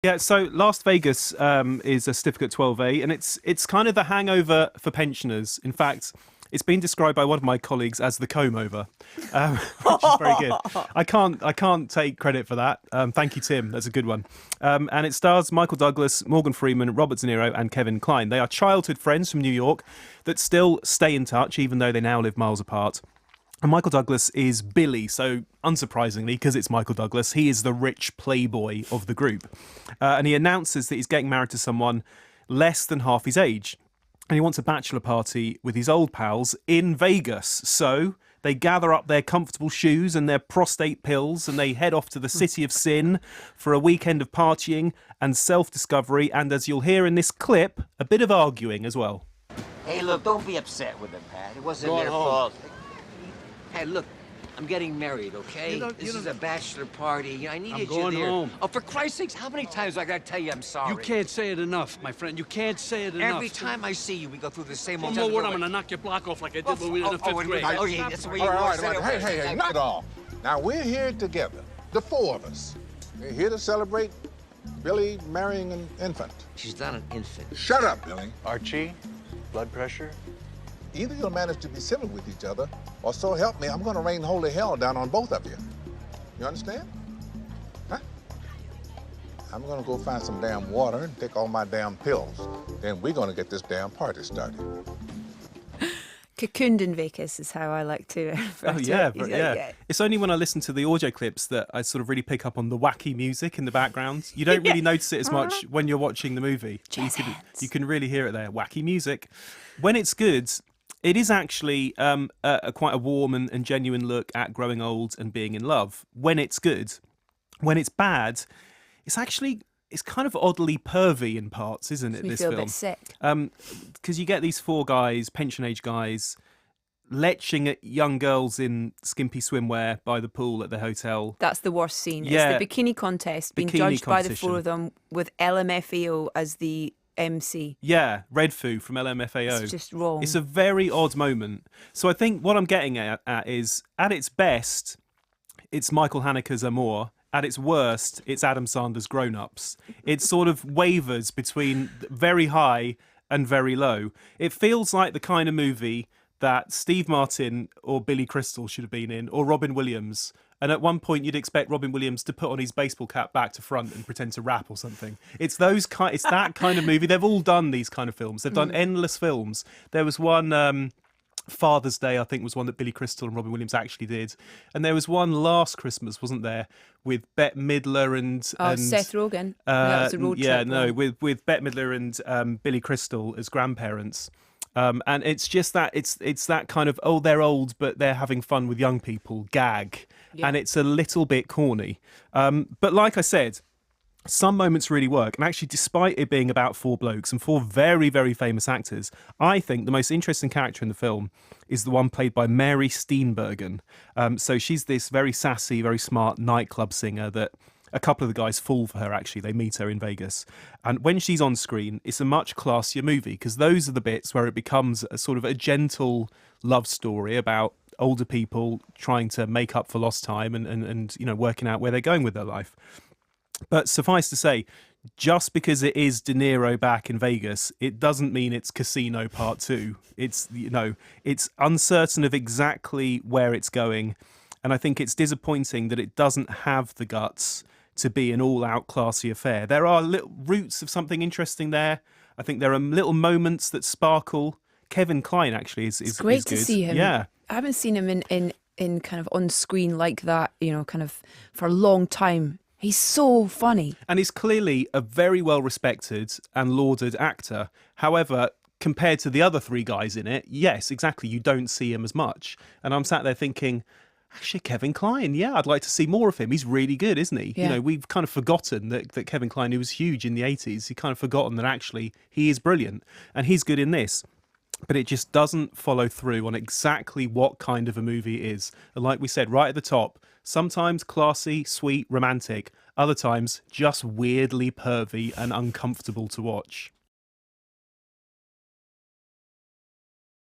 Yeah, so Las Vegas is a certificate 12A, and it's kind of the hangover for pensioners. In fact, it's been described by one of my colleagues as the comb over, which is very good. I can't take credit for that. Thank you, Tim. That's a good one. And it stars Michael Douglas, Morgan Freeman, Robert De Niro, and Kevin Kline. They are childhood friends from New York that still stay in touch, even though they now live miles apart. And Michael Douglas is Billy, so unsurprisingly, because it's Michael Douglas, he is the rich playboy of the group. And he announces that he's getting married to someone less than half his age. And he wants a bachelor party with his old pals in Vegas. So they gather up their comfortable shoes and their prostate pills and they head off to the City of Sin for a weekend of partying and self-discovery. And as you'll hear in this clip, a bit of arguing as well. Hey, look, don't be upset with them, Pat. It wasn't Going their home. fault. Hey, look, I'm getting married, okay? This is a bachelor party. I needed you going there. home. Oh, for Christ's sakes, how many times do I gotta tell you I'm sorry? You can't say it enough, my friend. You can't say it enough. Every time I see you, we go through the same old... One more word, I'm gonna knock your block off like I did when we were in the fifth grade. Oh, yeah, that's the way you All were. right, hey, knock it off. Now, we're here together, the four of us. We're here to celebrate Billy marrying an infant. She's not an infant. Shut up, Billy. Archie, blood pressure? Either you'll manage to be civil with each other, or so help me, I'm gonna rain holy hell down on both of you. You understand? Huh? I'm gonna go find some damn water and take all my damn pills. Then we're gonna get this damn party started. Cocooned in Vegas is how I like to refer Oh, to yeah, it. but He's yeah. like, It's only when I listen to the audio clips that I sort of really pick up on the wacky music in the background. You don't really notice it as much when you're watching the movie. But Jazz hands. you can really hear it there. Wacky music. When it's good, it is actually quite a warm and genuine look at growing old and being in love. When it's good. When it's bad, it's kind of oddly pervy in parts, isn't it, we this feel film? a bit sick. Because you get these four guys, pension-age guys, leching at young girls in skimpy swimwear by the pool at the hotel. That's the worst scene. Yeah. It's the bikini contest being Bikini judged by the competition. four of them with LMFAO as the MC. Yeah, Redfoo from LMFAO. It's just wrong. It's a very odd moment. So I think what I'm getting at is, at its best, it's Michael Haneke's Amour. At its worst, it's Adam Sandler's Grown Ups. It sort of wavers between very high and very low. It feels like the kind of movie that Steve Martin or Billy Crystal should have been in, or Robin Williams. And at one point, you'd expect Robin Williams to put on his baseball cap back to front and pretend to rap or something. It's that kind of movie. They've all done these kind of films. They've done endless films. There was one, Father's Day, I think, was one that Billy Crystal and Robin Williams actually did. And there was one last Christmas, wasn't there, with Bette Midler and Seth Rogen. That was a road yeah, trip no, one. with Bette Midler and Billy Crystal as grandparents. And it's just that it's that kind of, oh, they're old but they're having fun with young people gag, and it's a little bit corny. But like I said, some moments really work, and actually, despite it being about four blokes and four very, very famous actors, I think the most interesting character in the film is the one played by Mary Steenburgen. So she's this very sassy, very smart nightclub singer that a couple of the guys fall for her, actually. They meet her in Vegas. And when she's on screen, it's a much classier movie, because those are the bits where it becomes a sort of a gentle love story about older people trying to make up for lost time and you know, working out where they're going with their life. But suffice to say, just because it is De Niro back in Vegas, it doesn't mean it's Casino Part 2. It's, you know, it's uncertain of exactly where it's going. And I think it's disappointing that it doesn't have the guts to be an all-out classy affair. There are little roots of something interesting there. I think there are little moments that sparkle. Kevin Kline actually is It's great to good. see him. Yeah. I haven't seen him in kind of on screen like that, you know, kind of for a long time. He's so funny. And he's clearly a very well-respected and lauded actor. However, compared to the other three guys in it, yes, exactly, you don't see him as much. And I'm sat there thinking, actually, Kevin Kline, yeah, I'd like to see more of him. He's really good, isn't he? Yeah. You know, we've kind of forgotten that Kevin Kline, who was huge in the 80s, he kind of forgotten that actually he is brilliant. And he's good in this. But it just doesn't follow through on exactly what kind of a movie it is. And like we said right at the top, sometimes classy, sweet, romantic. Other times just weirdly pervy and uncomfortable to watch.